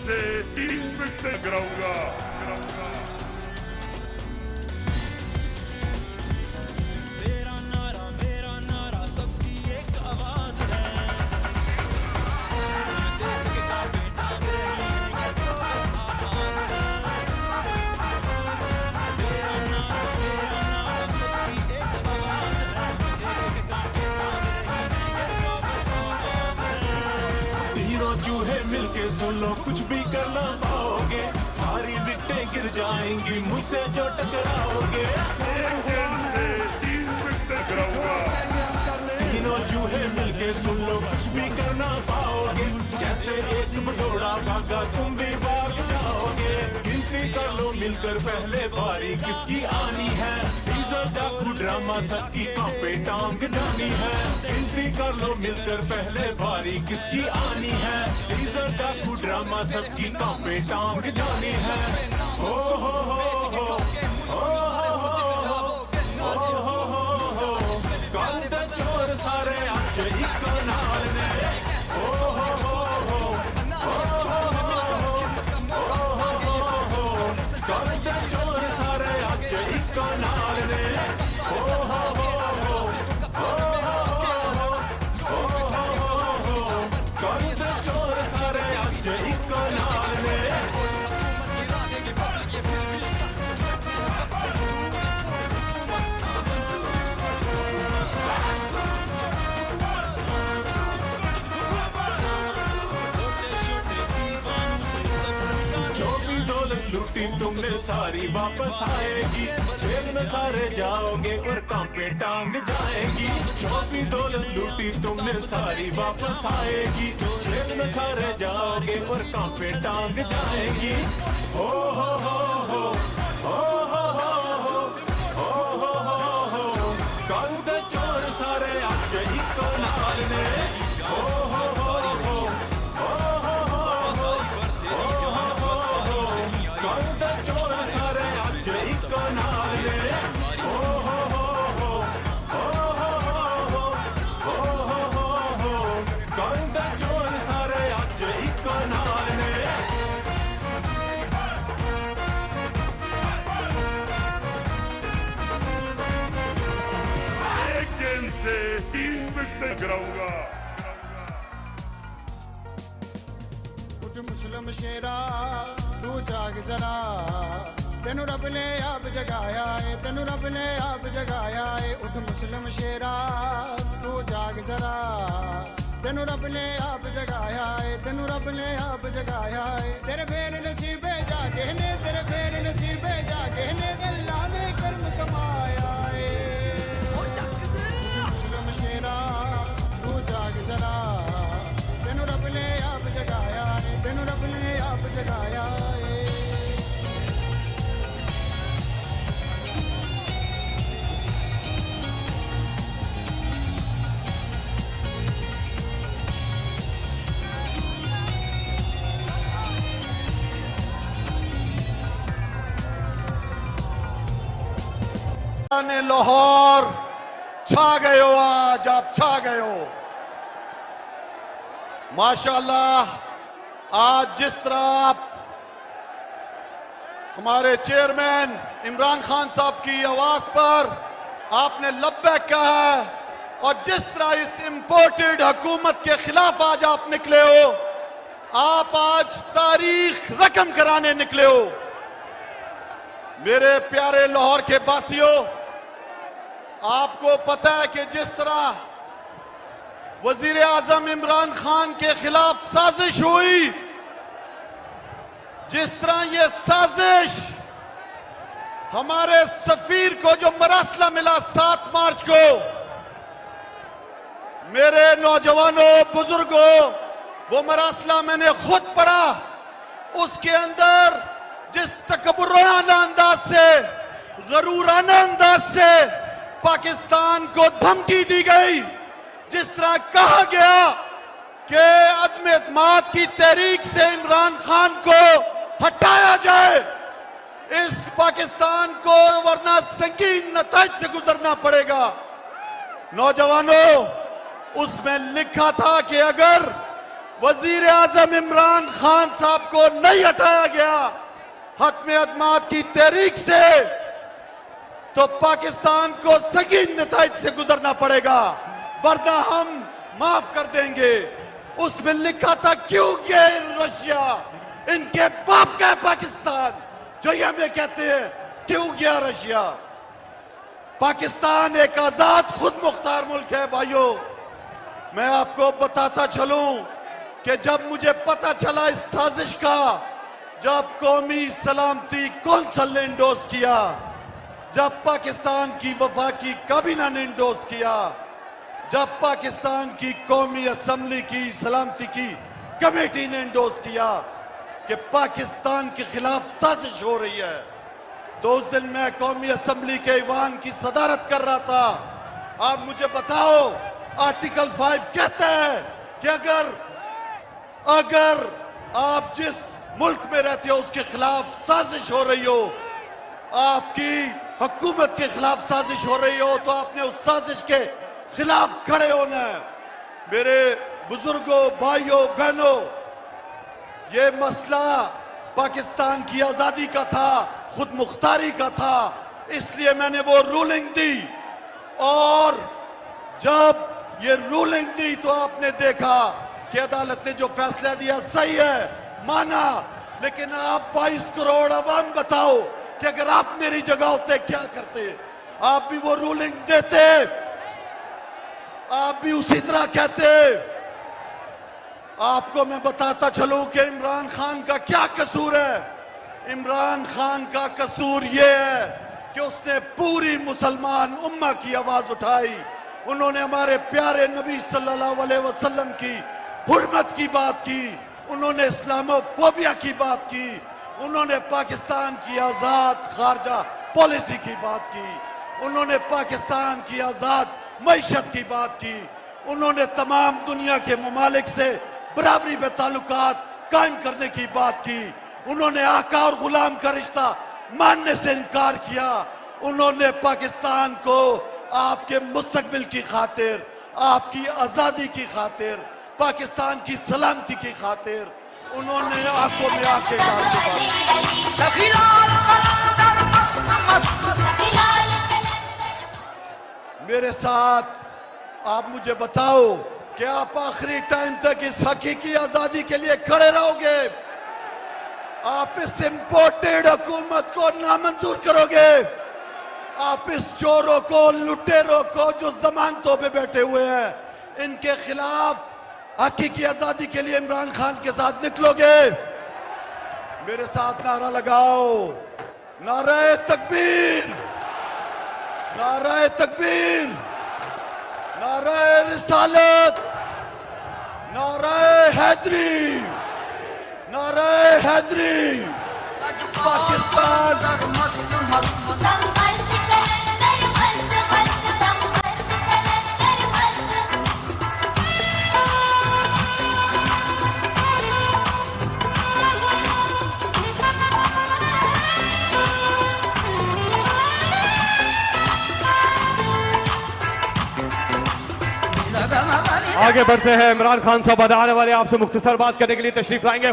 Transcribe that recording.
से 3 विकेट गिराऊंगा। मेरा नारा सबकी एक आवाज है। देख के कांपे टांग रही है मेरा नारा सबकी एक आवाज है। देख के कांपे टांग रही है। तीनों चूहे मिलके सुन लो, कुछ भी कर ना पाओगे, सारी विकेटें गिर जाएंगी मुझसे जो टकराओगे। एक गेंद से 3 विकेट गिराऊंगा। तीनों चूहे मिलके सुन लो, कुछ भी कर ना पाओगे, जैसे एक भगोड़ा भागा तुम भी भाग जाओगे। गिनती कर लो मिलकर पहले बारी किसकी आनी है, टीजर डाकू ड्रामा सबकी कांपे टांग जानी है। गिनती कर लो मिलकर पहले बारी किसकी आनी है, टीजर डाकू ड्रामा सबकी कांपे टांग जानी है। हो हो हो हो चोर सारे आज एक नाल ने। ओ हो हो हो चोर सारे आज एक नाल ने। ओ हो हो चोर सारे आज एक नाल ने। लूटी तुमने सारी वापस आएगी, जेल में सारे जाओगे और कांपे टांग जाएगी। जो भी दौलत लूटी तुमने सारी वापस आएगी, जेल में सारे जाओगे और कांपे टांग जाएगी। हो हो हो हो हो हो हो हो हो हो कल दे चोर सारे आज एक नाल ने। हो हो हो चोर सारे आज एक नाल ने। ओ हो हो हो चोर सारे आज एक नाल ने। एक गेंद से 3 विकेट गिराऊंगा। उठ मुस्लिम शेरा तू जाग जरा, तेनू रब ने आप जगाया है, तेनू रब ने आप जगाया है। उठ मुस्लिम शेरा तू जाग जरा, तेनू रब ने आप जगाया है, तेनू रब ने आप जगाया है। तेरे फेर नसीबे जागे ने, तेरे फेर नसीबे जागे ने, अल्लाह ने कर्म कमाया है। मुस्लिम शेरा तू जाग जरा, तेनू रब ने आप जगाया है, तेनू रब ने आप जगाया है। ने लाहौर छा गए हो, आज आप छा गए हो माशाल्लाह। आज जिस तरह आप हमारे चेयरमैन इमरान खान साहब की आवाज पर आपने लब्बैक कहा है, और जिस तरह इस इंपोर्टेड हुकूमत के खिलाफ आज आप निकले हो, आप आज तारीख रकम कराने निकले हो। मेरे प्यारे लाहौर के वासियों, आपको पता है कि जिस तरह वजीर आजम इमरान खान के खिलाफ साजिश हुई, जिस तरह ये साजिश हमारे सफीर को जो मरासला मिला 7 मार्च को, मेरे नौजवानों बुजुर्गों, वो मरासला मैंने खुद पढ़ा। उसके अंदर जिस तकब्बुराना अंदाज से, गरूराना अंदाज से पाकिस्तान को धमकी दी गई, जिस तरह कहा गया कि अदम एतमाद की तहरीक से इमरान खान को हटाया जाए, इस पाकिस्तान को वरना संगीन नताइज से गुजरना पड़ेगा। नौजवानों, उसमें लिखा था कि अगर वजीर आजम इमरान खान साहब को नहीं हटाया गया हत्म अदमात की तहरीक से, तो पाकिस्तान को संगीन नताइज से गुजरना पड़ेगा, वरना हम माफ कर देंगे। उसमें लिखा था क्यों गया रशिया, इनके बाप का है पाकिस्तान, जो ये हमें कहते हैं क्यों गया रशिया। पाकिस्तान एक आजाद खुद मुख्तार मुल्क है भाइयों। मैं आपको बताता चलूं कि जब मुझे पता चला इस साजिश का, जब कौमी सलामती कौंसिल ने इंडोर्स किया, जब पाकिस्तान की वफाकी काबीना ने इंडोर्स किया, जब पाकिस्तान की कौमी असम्बली की सलामती की कमेटी ने इंडोर्स किया कि पाकिस्तान के खिलाफ साजिश हो रही है, तो उस दिन मैं कौमी असम्बली के ईवान की सदारत कर रहा था। आप मुझे बताओ, आर्टिकल 5 कहता है कि अगर आप जिस मुल्क में रहते हो उसके खिलाफ साजिश हो रही हो, आपकी हुकूमत के खिलाफ साजिश हो रही हो, तो आपने उस साजिश के खिलाफ खड़े होना है। मेरे बुजुर्गों, भाइयों, बहनों, ये मसला पाकिस्तान की आजादी का था, खुद मुख्तारी का था, इसलिए मैंने वो रूलिंग दी। और जब ये रूलिंग दी तो आपने देखा कि अदालत ने जो फैसला दिया सही है, माना। लेकिन आप 22 करोड़ अवाम बताओ कि अगर आप मेरी जगह होते क्या करते? आप भी वो रूलिंग देते, आप भी उसी तरह कहते। आपको मैं बताता चलूं कि इमरान खान का क्या कसूर है। इमरान खान का कसूर यह है कि उसने पूरी मुसलमान उम्मा की आवाज उठाई। उन्होंने हमारे प्यारे नबी सल्लल्लाहु अलैहि वसल्लम की हुर्मत की बात की, उन्होंने इस्लामोफोबिया की बात की, उन्होंने पाकिस्तान की आजाद खारजा पॉलिसी की बात की, उन्होंने पाकिस्तान की आजाद मईशत की बात की, उन्होंने तमाम दुनिया के ममालिक से बराबरी में ताल्लुकात कायम करने की बात की, उन्होंने आका और गुलाम का रिश्ता मानने से इनकार किया, उन्होंने पाकिस्तान को आपके मुस्तकबिल की खातिर, आपकी आजादी की खातिर, पाकिस्तान की सलामती की खातिर उन्होंने आंखों में आंखें डाल दी। मेरे साथ आप मुझे बताओ कि आप आखिरी टाइम तक इस हकीकी आजादी के लिए खड़े रहोगे? आप इस इंपोर्टेड हुकूमत को नामंजूर करोगे? आप इस चोरों को, लुटेरों को जो जमानतों पे बैठे हुए हैं, इनके खिलाफ हकीकी आजादी के लिए इमरान खान के साथ निकलोगे? मेरे साथ नारा लगाओ, नारे तकबीर, नारे तकबीर, नारे रिसालत, नारे हैदरी, नारे हैदरी। पाकिस्तान आगे बढ़ते हैं। इमरान खान साहब आने वाले आपसे मुख्तसर बात करने के लिए तशरीफ लाएंगे।